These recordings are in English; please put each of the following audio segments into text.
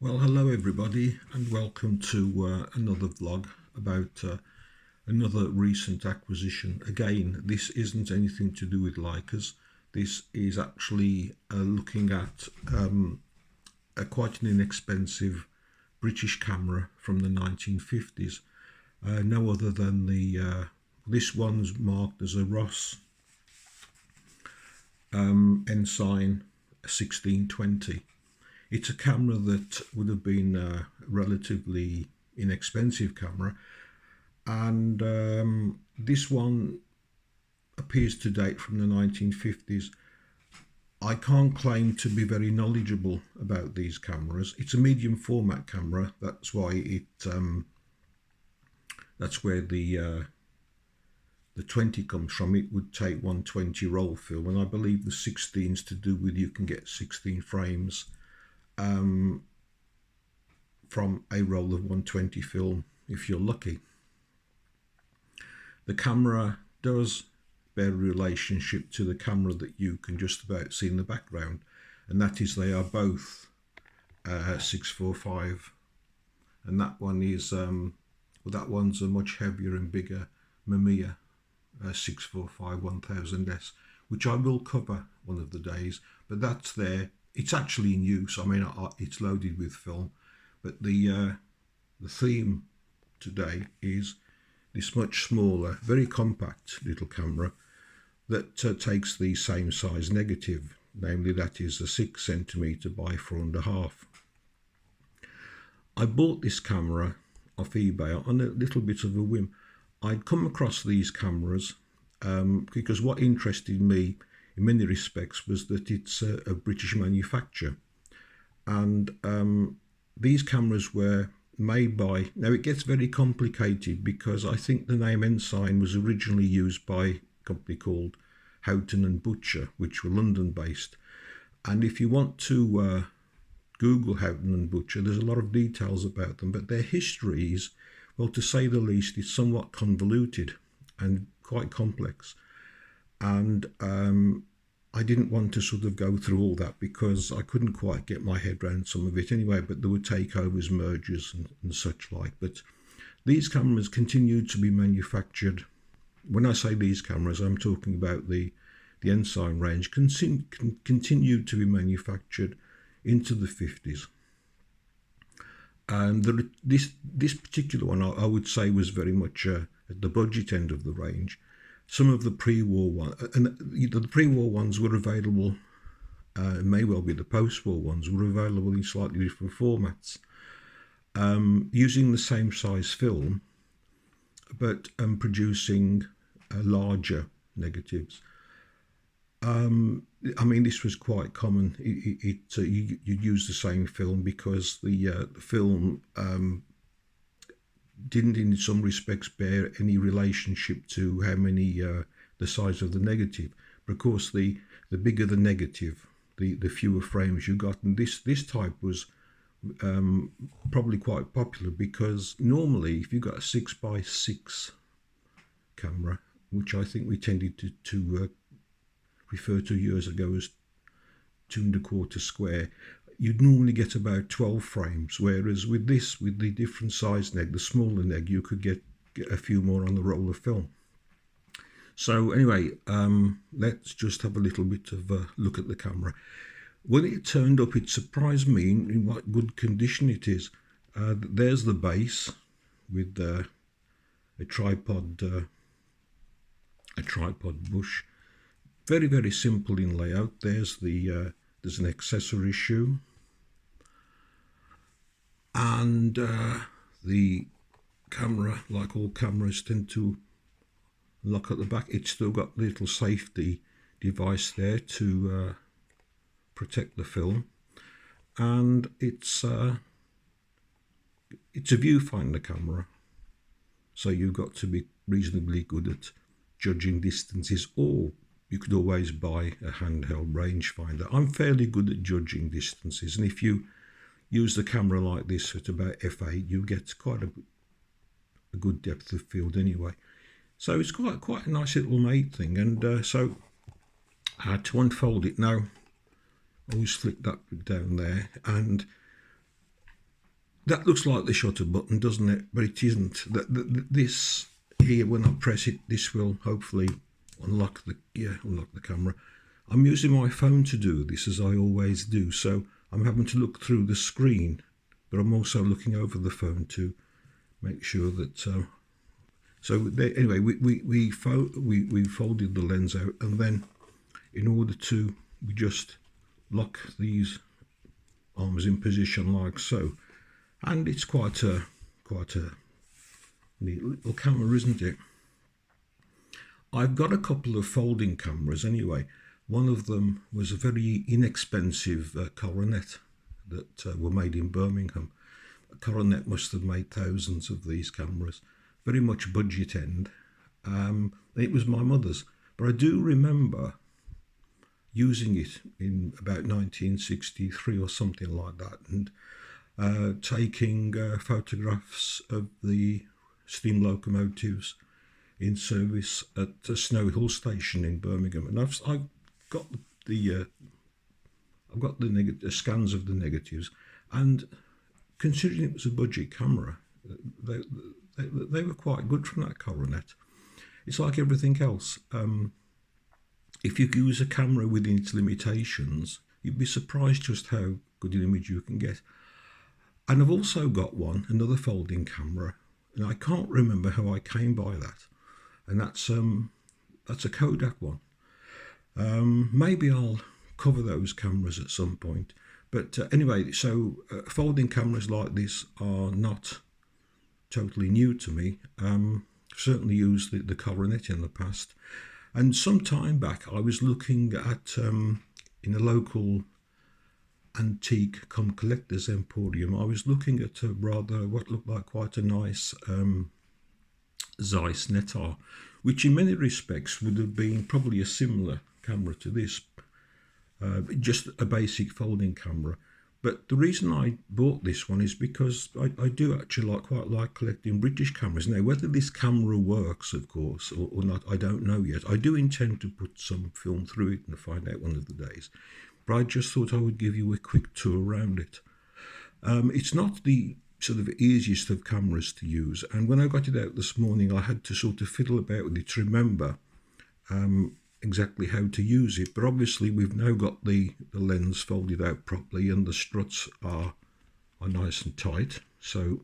Well, hello everybody, and welcome to another vlog about another recent acquisition. Again, this isn't anything to do with Leicas. This is actually looking at a quite an inexpensive British camera from the 1950s. No other than this one's marked as a Ross Ensign 1620. It's a camera that would have been a relatively inexpensive camera, and this one appears to date from the 1950s. I can't claim to be very knowledgeable about these cameras. It's a medium format camera. That's why that's where the 20 comes from. It would take 120 roll film, and I believe the 16's to do with you can get 16 frames from a roll of 120 film if you're lucky. The camera does bear a relationship to the camera that you can just about see in the background, and that is they are both 645, and that one is that one's a much heavier and bigger Mamiya 645 1000S, which I will cover one of the days, but that's there. It's actually in use. I mean, it's loaded with film, but the theme today is this much smaller, very compact little camera that takes the same size negative, namely that is a 6 centimeter by 4.5. I bought this camera off eBay on a little bit of a whim. I'd come across these cameras because what interested me in many respects was that it's a British manufacture, and these cameras were made by, now it gets very complicated because I think the name Ensign was originally used by a company called Houghton and Butcher, which were London based, and if you want to Google Houghton and Butcher, there's a lot of details about them, but their history is, well, to say the least, it's somewhat convoluted and quite complex. And I didn't want to sort of go through all that because I couldn't quite get my head around some of it anyway, but there were takeovers, mergers and such like. But these cameras continued to be manufactured. When I say these cameras, I'm talking about the Ensign range, continued to be manufactured into the 50s. And this particular one, I would say, was very much at the budget end of the range. Some of the pre-war ones, and the pre-war ones were available, may well be the post-war ones, were available in slightly different formats, using the same size film, but producing larger negatives. I mean, this was quite common. You'd use the same film because the film didn't in some respects bear any relationship to how many the size of the negative, but of course the bigger the negative, the fewer frames you got. And this type was probably quite popular because normally if you got a 6x6 camera, which I think we tended to refer to years ago as 2.25 square, you'd normally get about 12 frames, whereas with this, with the different size neg, the smaller neg, you could get a few more on the roll of film. So anyway, let's just have a little bit of a look at the camera. When it turned up, it surprised me in what good condition it is. There's the base with a tripod bush. Very, very simple in layout. There's an accessory shoe, and the camera, like all cameras, tend to lock at the back. It's still got the little safety device there to protect the film, and it's a viewfinder camera, so you've got to be reasonably good at judging distances, or you could always buy a handheld rangefinder. I'm fairly good at judging distances, and if you use the camera like this at about f8, you get quite a good depth of field anyway. So it's quite a nice little made thing, and so I had to unfold it. Now, always flick that down there, and That looks like the shutter button, doesn't it? But it isn't. This here, when I press it, this will hopefully unlock the camera. I'm using my phone to do this, as I always do, so I'm having to look through the screen, but I'm also looking over the phone to make sure that. Anyway, we folded the lens out, and then in order to, we just lock these arms in position like so, and it's quite a neat little camera, isn't it? I've got a couple of folding cameras anyway. One of them was a very inexpensive Coronet that were made in Birmingham. Coronet must have made thousands of these cameras, very much budget end. It was my mother's, but I do remember using it in about 1963 or something like that, and taking photographs of the steam locomotives in service at Snow Hill Station in Birmingham. And I've got the scans of the negatives, and considering it was a budget camera, they were quite good from that Coronet. It's like everything else. If you use a camera within its limitations, you'd be surprised just how good an image you can get. And I've also got another folding camera, and I can't remember how I came by that. And that's a Kodak one. Maybe I'll cover those cameras at some point. But anyway, so folding cameras like this are not totally new to me. I've certainly used the Coronet in the past. And some time back, I was looking at, in a local antique collector's emporium, I was looking at what looked like quite a nice Zeiss Netar, which in many respects would have been probably a similar camera to this, just a basic folding camera. But the reason I bought this one is because I do actually quite like collecting British cameras. Now, whether this camera works, of course, or not, I don't know yet. I do intend to put some film through it and find out one of the days. But I just thought I would give you a quick tour around it. It's not the sort of easiest of cameras to use, and when I got it out this morning, I had to sort of fiddle about with it to remember exactly how to use it. But obviously we've now got the lens folded out properly, and the struts are nice and tight, so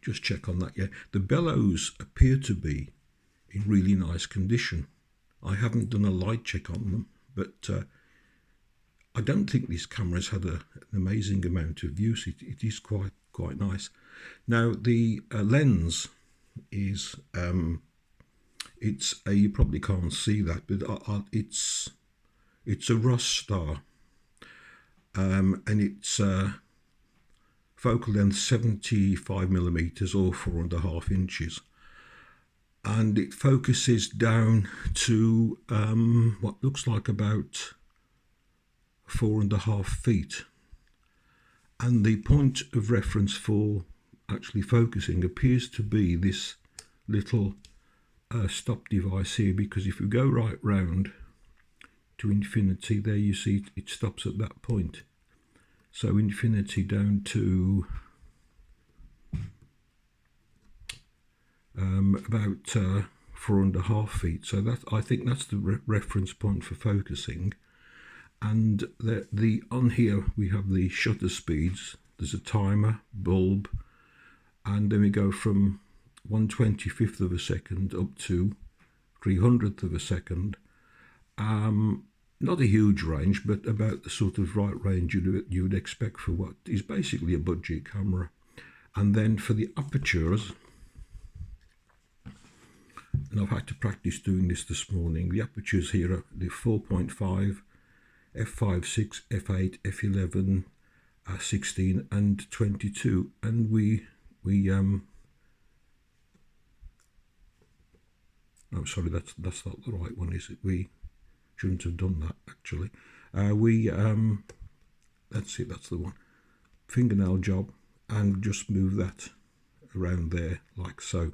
just check on that. Yeah, the bellows appear to be in really nice condition. I haven't done a light check on them, but I don't think this camera's had an amazing amount of use. It is quite nice. Now the lens is you probably can't see that, but it's a Ross Star, and it's focal length 75mm or 4.5 inches, and it focuses down to what looks like about 4.5 feet, and the point of reference for actually focusing appears to be this little stop device here, because if you go right round to infinity, there you see it stops at that point. So infinity down to about 4.5 feet. So that, I think that's the reference point for focusing. And on here we have the shutter speeds. There's a timer, bulb, and then we go from 1/25th of a second up to 300th of a second. Not a huge range, but about the sort of right range you would expect for what is basically a budget camera. And then for the apertures, and I've had to practice doing this morning, the apertures here are the 4.5, f5.6, f8, f11, 16 and 22, and oh, sorry, that's not the right one, is it? We shouldn't have done that, actually. That's it, that's the one. Fingernail job, and just move that around there like so.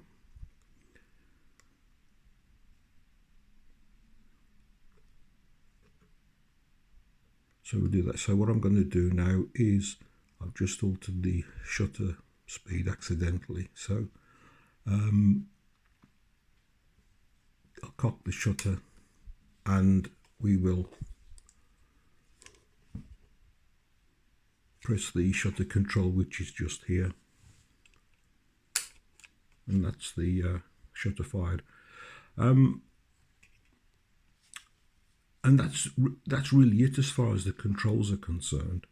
So we'll do that. So what I'm going to do now is I've just altered the shutter speed accidentally, so I'll cock the shutter and we will press the shutter control, which is just here, and that's the shutter fired. And that's really it as far as the controls are concerned.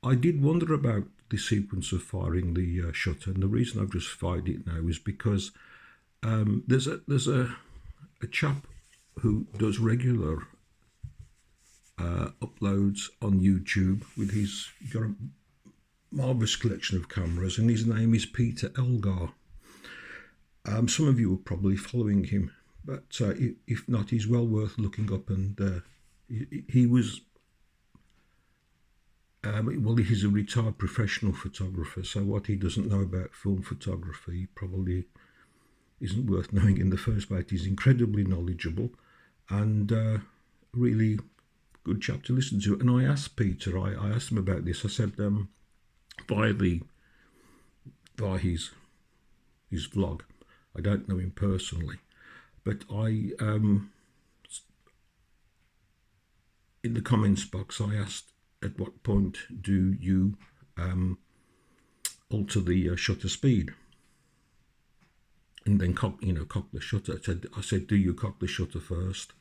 I did wonder about the sequence of firing the shutter, and the reason I've just fired it now is because there's a chap who does regular uploads on YouTube with he's got a marvellous collection of cameras, and his name is Peter Elgar. Some of you are probably following him, but if not, he's well worth looking up. And he was well, he's a retired professional photographer, so what he doesn't know about film photography probably isn't worth knowing in the first place. He's incredibly knowledgeable and really good chap to listen to. And I asked Peter, I asked him about this. I said, via his vlog, I don't know him personally, but I in the comments box I asked, at what point do you alter the shutter speed and then cock the shutter? I said, do you cock the shutter first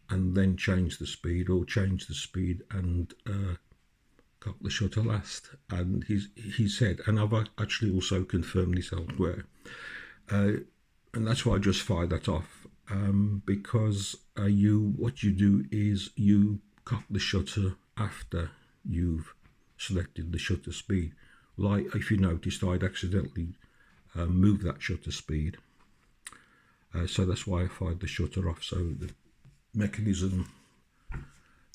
and then change the speed, or change the speed and cock the shutter last? And he said, and I've actually also confirmed this elsewhere, and that's why I just fired that off, because what you do is you cock the shutter after you've selected the shutter speed. Like if you noticed, I'd accidentally moved that shutter speed, so that's why I fired the shutter off. So the mechanism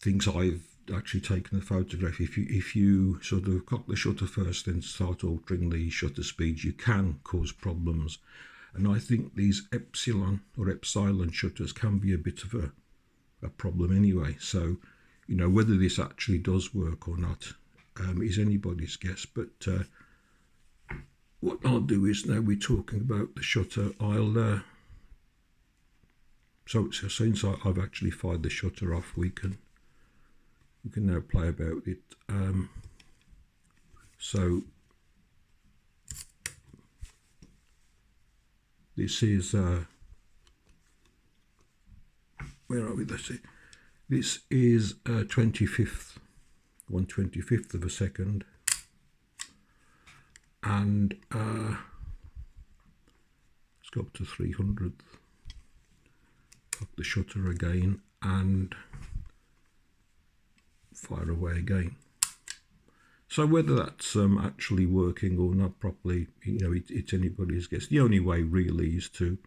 thinks I've actually taken the photograph. If you sort of cock the shutter first then start altering the shutter speed, you can cause problems. And I think these epsilon shutters can be a bit of a problem anyway. So whether this actually does work or not is anybody's guess. But what I'll do is, now we're talking about the shutter, I'll so since I've actually fired the shutter off, we can now play about it. So this is where are we? Let's see. This is 1/25 of a second, and let's go up to 300th. Cock the shutter again and fire away again. So whether that's actually working or not properly, it's anybody's guess. The only way really is to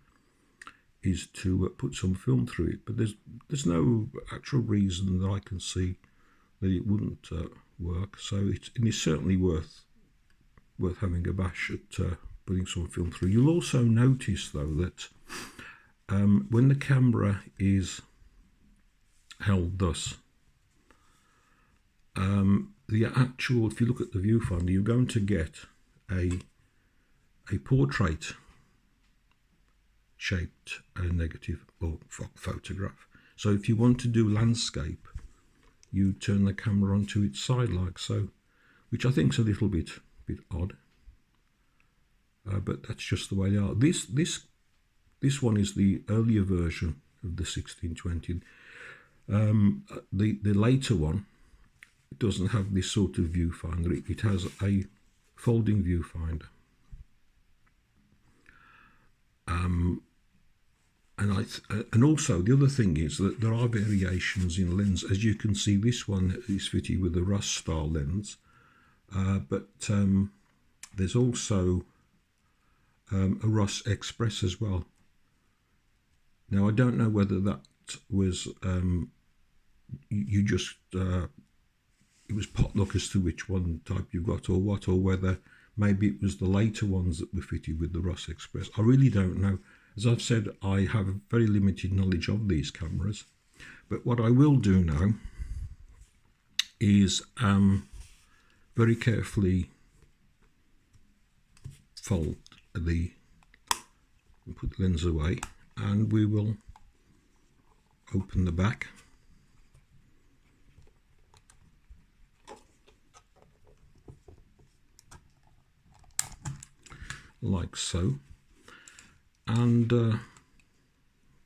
put some film through it, but there's no actual reason that I can see that it wouldn't work. So it's certainly worth having a bash at putting some film through. You'll also notice though that when the camera is held thus, the actual, if you look at the viewfinder, you're going to get a portrait shaped negative or photograph. So if you want to do landscape, you turn the camera onto its side like so, which I think is a little bit odd, but that's just the way they are. This one is the earlier version of the 1620. The later one, it doesn't have this sort of viewfinder. It has a folding viewfinder. And also the other thing is that there are variations in lens. As you can see, this one is fitted with a Russ style lens, but there's also a Russ Express as well. Now I don't know whether that was you just it was potluck as to which one type you got or what, or whether maybe it was the later ones that were fitted with the Russ Express. I really don't know. As I've said, I have a very limited knowledge of these cameras, but what I will do now is very carefully fold put the lens away, and we will open the back. Like so, and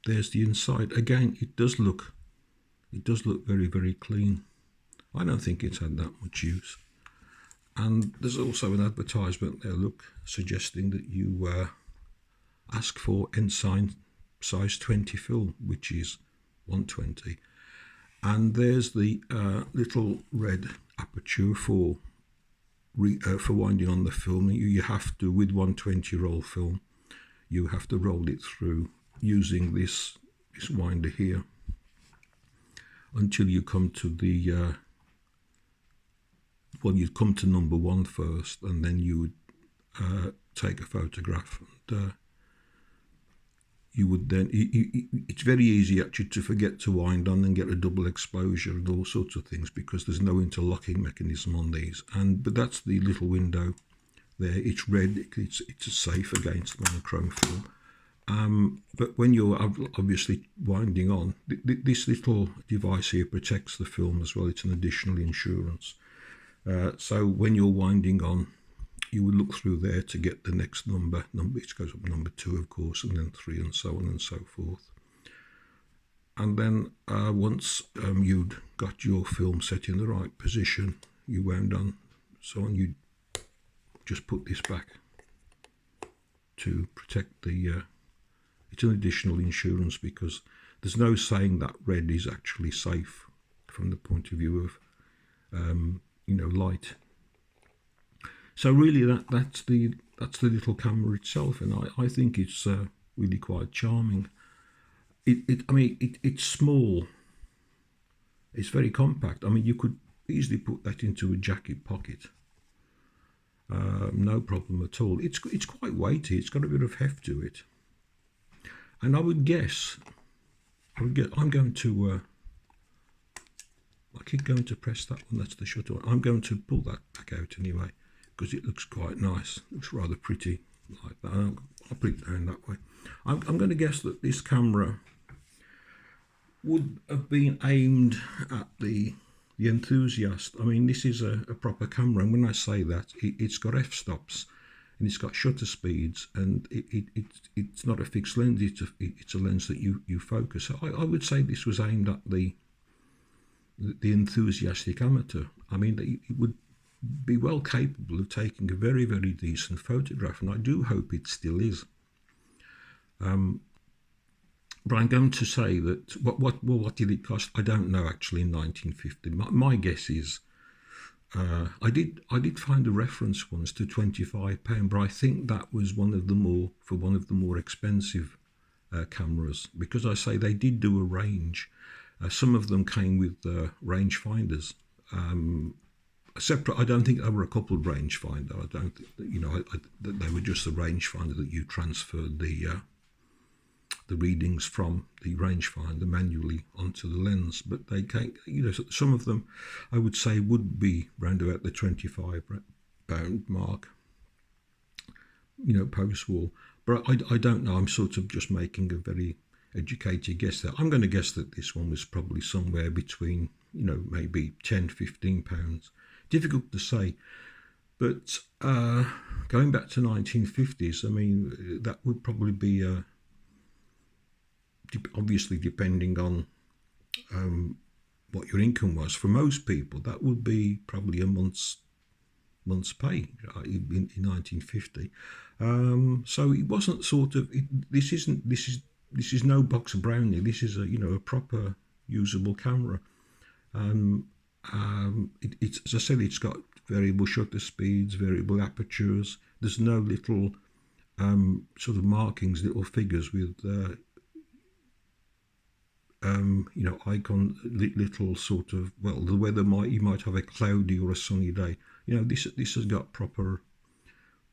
there's the inside. Again, it does look very, very clean. I don't think it's had that much use. And there's also an advertisement there, look, suggesting that you ask for Ensign size 20 film, which is 120. And there's the little red aperture for winding on the film. You have to, with 120 roll film, you have to roll it through using this winder here until you come to the well, you'd come to number 1 first, and then you would take a photograph, and you would then it's very easy actually to forget to wind on and get a double exposure and all sorts of things, because there's no interlocking mechanism on these. But that's the little window there. It's red, it's safe against monochrome film. But when you're obviously winding on, this little device here protects the film as well. It's an additional insurance. So when you're winding on, you would look through there to get the next number. It goes up number 2, of course, and then 3, and so on and so forth. And then once you'd got your film set in the right position, you wound on, so on, you just put this back to protect the. It's an additional insurance, because there's no saying that red is actually safe from the point of view of light. So really, that's the little camera itself, and I think it's really quite charming. It's small. It's very compact. I mean, you could easily put that into a jacket pocket. No problem at all. It's quite weighty. It's got a bit of heft to it, and I would guess. I'm going to. I keep going to press that one. That's the shutter one. I'm going to pull that back out anyway, because it looks quite nice. It looks rather pretty like that. I'll put it down that way. I'm going to guess that this camera would have been aimed at the enthusiast. I mean, this is a proper camera, and when I say that, it's got f-stops, and it's got shutter speeds, and it's not a fixed lens. It's a lens that you focus. So I would say this was aimed at the enthusiastic amateur. I mean, it would be well capable of taking a very, very decent photograph, and I do hope it still is. But I'm going to say that what did it cost? I don't know actually in 1950. My guess is I did find a reference once to £25, but I think that was one of the more expensive cameras, because I say they did do a range. Some of them came with range finders. Separate. I don't think there were a coupled rangefinder. I don't think that they were just a rangefinder that you transferred the readings from the rangefinder manually onto the lens. But they came, some of them, I would say, would be round about the £25 mark. Post-war. But I don't know. I'm sort of just making a very educated guess there. I'm going to guess that this one was probably somewhere between, maybe £10-15. Difficult to say, but going back to 1950s, I mean, that would probably be obviously depending on what your income was. For most people, that would be probably a month's pay in 1950. So it wasn't sort of. This is no box of brownie. This is a proper usable camera. It's, as I said, it's got variable shutter speeds, variable apertures. There's no little sort of markings, little figures with icon, little sort of, well, the weather you might have a cloudy or a sunny day. This has got proper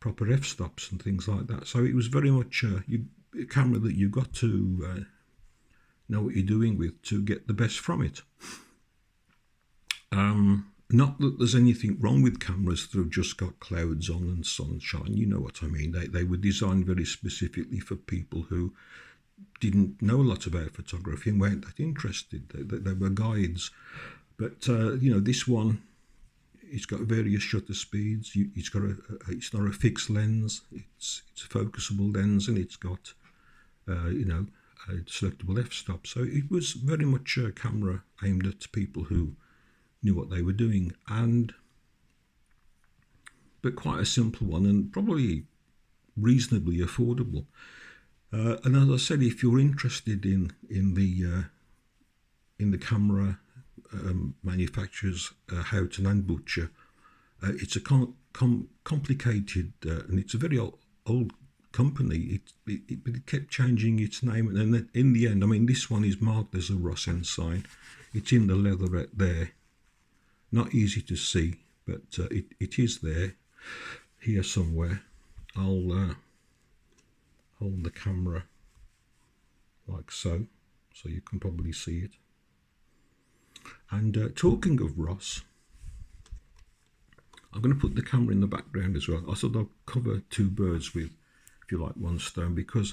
f-stops and things like that. So it was very much a camera that you got to know what you're doing with to get the best from it. Not that there's anything wrong with cameras that have just got clouds on and sunshine. You know what I mean. They were designed very specifically for people who didn't know a lot about photography and weren't that interested. They were guides. But this one, it's got various shutter speeds. It's not a fixed lens. It's a focusable lens, and it's got a selectable f-stop. So it was very much a camera aimed at people who knew what they were doing, but quite a simple one and probably reasonably affordable. And as I said, if you're interested in the camera manufacturers, Houghton and Butcher, it's a complicated and it's a very old company. It kept changing its name, and then in the end, I mean, this one is marked as a Ross Ensign. It's in the leatherette there. Not easy to see, but it is there, here somewhere. I'll hold the camera like so you can probably see it. And talking of Ross, I'm going to put the camera in the background as well. I thought I'll cover two birds with, if you like, one stone, because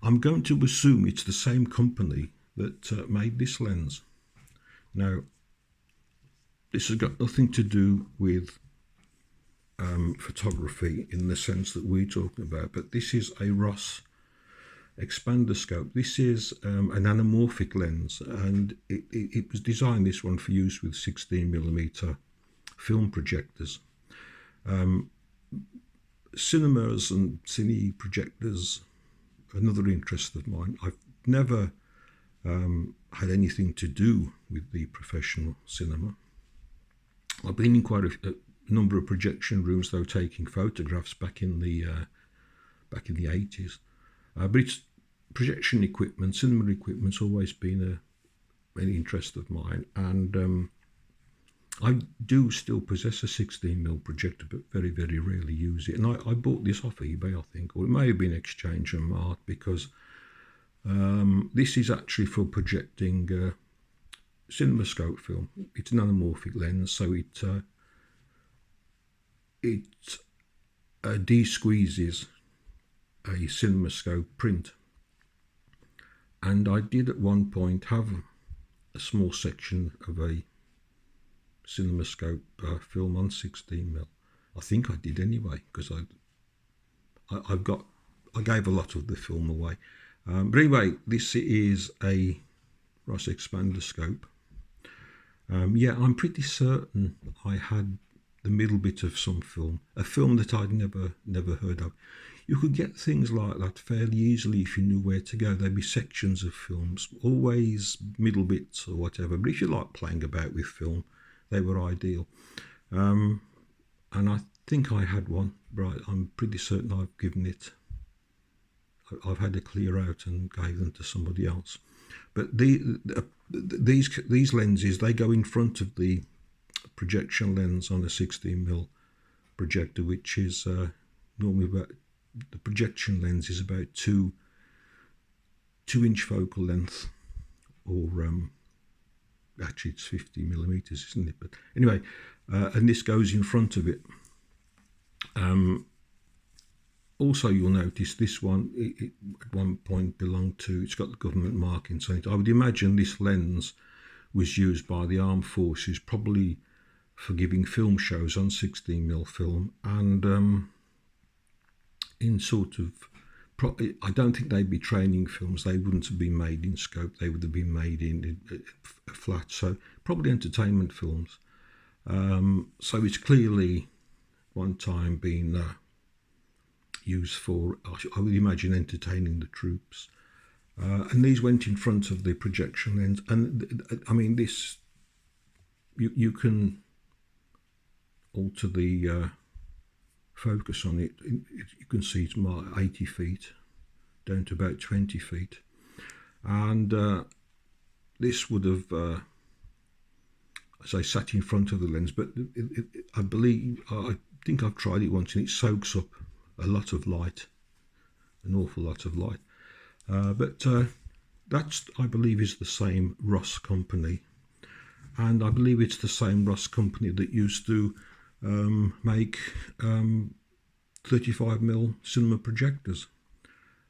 I'm going to assume it's the same company that made this lens. Now, this has got nothing to do with photography in the sense that we're talking about, but this is a Ross expander scope. This is an anamorphic lens, and it was designed, this one, for use with 16mm film projectors. Cinemas and cine projectors, another interest of mine. I've never had anything to do with the professional cinema. I've been in quite a number of projection rooms, though, taking photographs back in the 80s. But it's projection equipment, cinema equipment's always been an interest of mine, and I do still possess a 16mm projector, but very, very rarely use it. And I bought this off eBay, I think, or it may have been Exchange and Mart, because this is actually for projecting CinemaScope film. It's an anamorphic lens, so it de-squeezes a CinemaScope print. And I did at one point have a small section of a CinemaScope film on 16mm. I think I did anyway, because I gave a lot of the film away. But anyway, this is a Ross expander scope. I'm pretty certain I had the middle bit of some film, a film that I'd never heard of. You could get things like that fairly easily if you knew where to go. There'd be sections of films, always middle bits or whatever. But if you like playing about with film, they were ideal. And I think I had one, right? I'm pretty certain I've given it. I've had to clear out and gave them to somebody else. But these lenses, they go in front of the projection lens on a 16mm projector, which is normally about, the projection lens is about 2-inch focal length, or actually it's 50mm, isn't it? But anyway, and this goes in front of it. Also, you'll notice this one, it at one point belonged to, it's got the government markings on it. I would imagine this lens was used by the armed forces, probably for giving film shows on 16mm film, and in sort of, I don't think they'd be training films. They wouldn't have been made in scope. They would have been made in flat. So probably entertainment films. So it's clearly one time been used for, I would imagine, entertaining the troops. And these went in front of the projection lens. And I mean, this, you can alter the focus on it. You can see it's marked 80 feet down to about 20 feet. And this would have, as I sat in front of the lens, but I think I've tried it once, and it soaks up a lot of light, an awful lot of light. But that's, I believe, is the same Ross company. and I believe it's the same Ross company that used to make 35mm cinema projectors.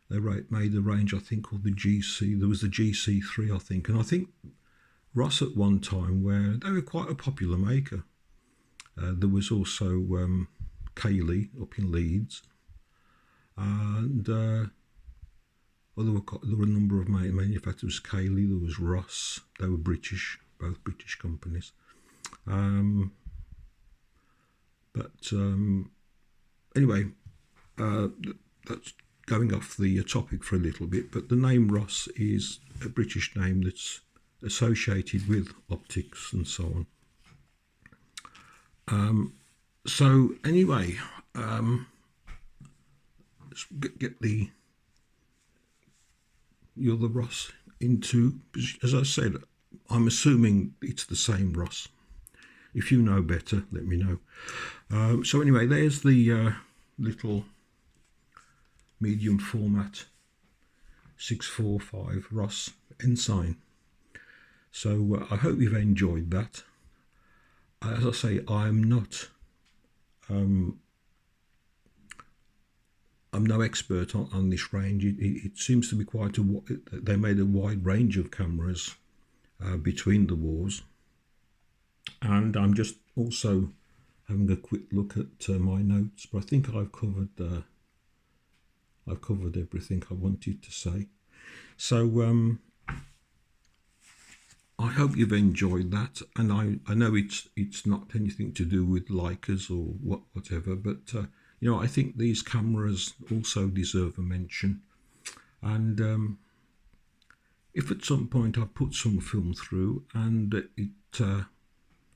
They made a range, I think, called the GC. There was the GC3, I think, and I think Ross at one time where they were quite a popular maker. There was also Cayley up in Leeds, and there were a number of manufacturers. Cayley, there was Ross. They were British, both British companies. Anyway, that's going off the topic for a little bit. But the name Ross is a British name that's associated with optics and so on. So anyway, let's get the other Ross into, as I said, I'm assuming it's the same Ross. If you know better, let me know. So anyway, there's the little medium format 645 Ross Ensign. So I hope you've enjoyed that. As I say, I'm no expert on this range. It seems to be quite they made a wide range of cameras between the wars, and I'm just also having a quick look at my notes. But I think I've covered everything I wanted to say. So I hope you've enjoyed that, and I know it's not anything to do with Leicas or whatever, but you know, I think these cameras also deserve a mention. And if at some point I put some film through and it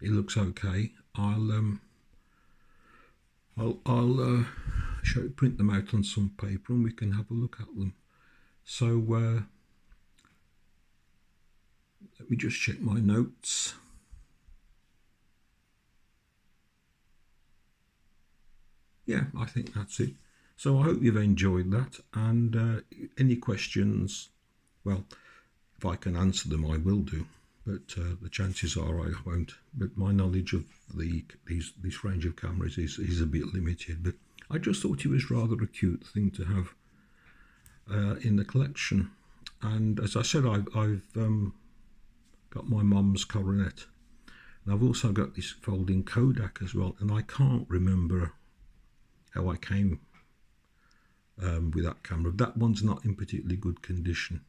looks okay, I'll print them out on some paper and we can have a look at them. So let me just check my notes. Yeah, I think that's it. So I hope you've enjoyed that, and any questions, well, if I can answer them I will do, but the chances are I won't. But my knowledge of this range of cameras is a bit limited, but I just thought it was rather a cute thing to have in the collection. And as I said, I've got my mum's coronet, and I've also got this folding Kodak as well, and I can't remember how I came with that camera. That one's not in particularly good condition.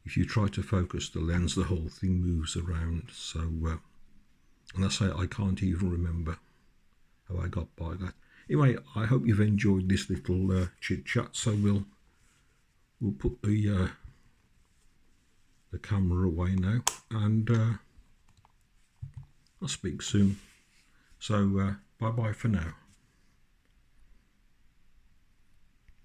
If you try to focus the lens, the whole thing moves around. So, and I say I can't even remember how I got by that. Anyway, I hope you've enjoyed this little chit chat. So we'll put the camera away now, and I'll speak soon. So bye bye for now.